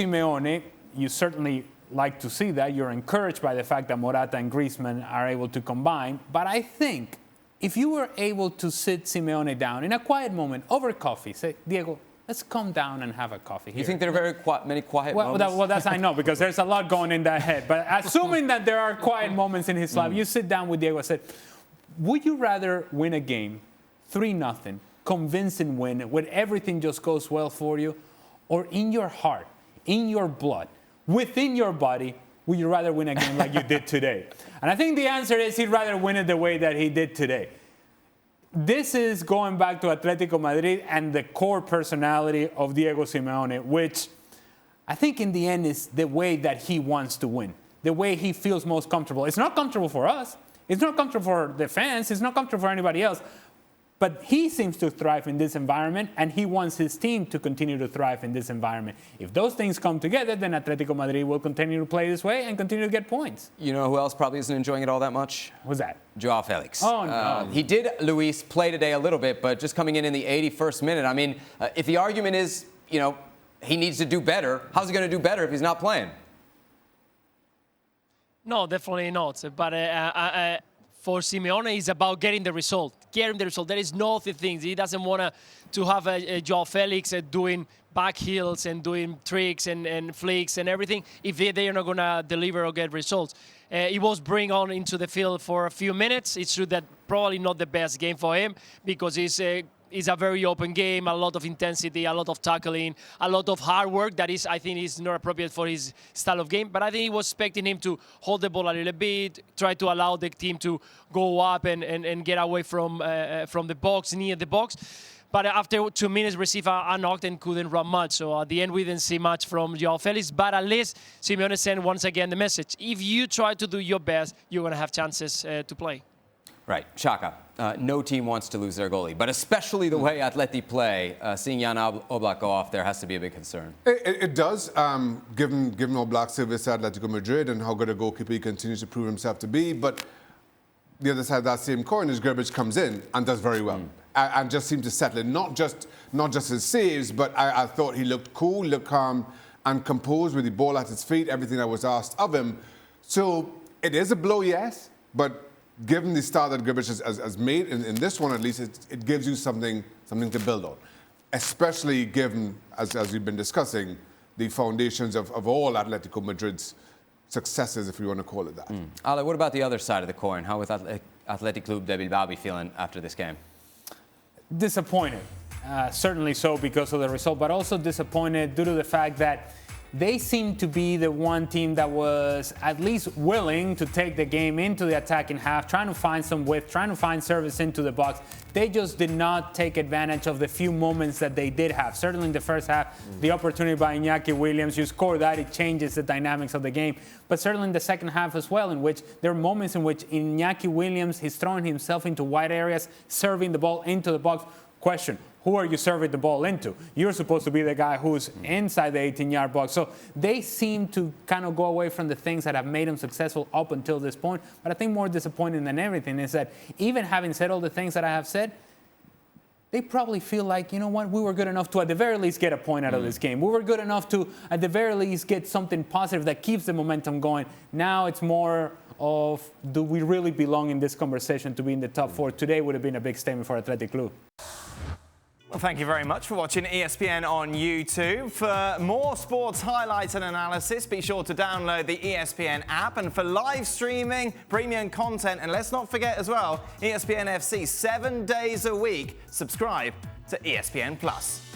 Simeone, you certainly like to see that. You're encouraged by the fact that Morata and Griezmann are able to combine. But I think if you were able to sit Simeone down in a quiet moment over coffee, say, Diego, let's come down and have a coffee here. You think there are many quiet moments? Well, that's I know, because there's a lot going in that head. But assuming that there are quiet moments in his life, you sit down with Diego and said, would you rather win a game 3-0, convincing win, when everything just goes well for you, or in your heart, in your blood, within your body, would you rather win a game like you did today? And I think the answer is he'd rather win it the way that he did today. This is going back to Atletico Madrid and the core personality of Diego Simeone, which I think in the end is the way that he wants to win, the way he feels most comfortable. It's not comfortable for us. It's not comfortable for the fans. It's not comfortable for anybody else. But he seems to thrive in this environment, and he wants his team to continue to thrive in this environment. If those things come together, then Atletico Madrid will continue to play this way and continue to get points. You know who else probably isn't enjoying it all that much? Who's that? Joao Felix. Oh, no. He did, Luis, play today a little bit, but just coming in the 81st minute. I mean, if the argument is, he needs to do better, how's he going to do better if he's not playing? No, definitely not. But for Simeone, it's about getting the result. There is no other things. He doesn't want to have a Joao Felix doing back heels and doing tricks and flicks and everything if they are not going to deliver or get results. He was bring on into the field for a few minutes. It's true that probably not the best game for him because it's a very open game, a lot of intensity, a lot of tackling, a lot of hard work that I think is not appropriate for his style of game. But I think he was expecting him to hold the ball a little bit, try to allow the team to go up and get away from the box, near the box. But after 2 minutes, received a knock and couldn't run much. So at the end, we didn't see much from Joao Felix. But at least Simeone sent once again the message. If you try to do your best, you're going to have chances to play. Right. Xhaka, no team wants to lose their goalie, but especially the way Atleti play, seeing Jan Oblak go off there has to be a big concern. It does, given Oblak's service at Atletico Madrid and how good a goalkeeper he continues to prove himself to be. But the other side of that same coin is Grbić comes in and does very well. And just seemed to settle in, not just his saves, but I thought he looked cool, looked calm and composed with the ball at his feet, everything that was asked of him. So it is a blow, yes, but given the start that Grbić has made, in this one at least, it gives you something to build on, especially given, as we've been discussing, the foundations of all Atletico Madrid's successes, if you want to call it that. Ale, what about the other side of the coin? How would Athletic Club de Bilbao be feeling after this game? Disappointed, certainly so because of the result, but also disappointed due to the fact that they seem to be the one team that was at least willing to take the game into the attacking half, trying to find some width, trying to find service into the box. They just did not take advantage of the few moments that they did have. Certainly in the first half, the opportunity by Iñaki Williams, you score that, it changes the dynamics of the game. But certainly in the second half as well, in which there are moments in which Iñaki Williams, he's throwing himself into wide areas, serving the ball into the box. Question, who are you serving the ball into? You're supposed to be the guy who's inside the 18-yard box. So they seem to kind of go away from the things that have made them successful up until this point. But I think more disappointing than everything is that even having said all the things that I have said, they probably feel like, you know what, we were good enough to at the very least get a point out of this game. We were good enough to at the very least get something positive that keeps the momentum going. Now it's more of, do we really belong in this conversation to be in the top four? Today would have been a big statement for Athletic Club. Well, thank you very much for watching ESPN on YouTube. For more sports highlights and analysis, be sure to download the ESPN app. And for live streaming, premium content, and let's not forget as well, ESPN FC 7 days a week. Subscribe to ESPN+.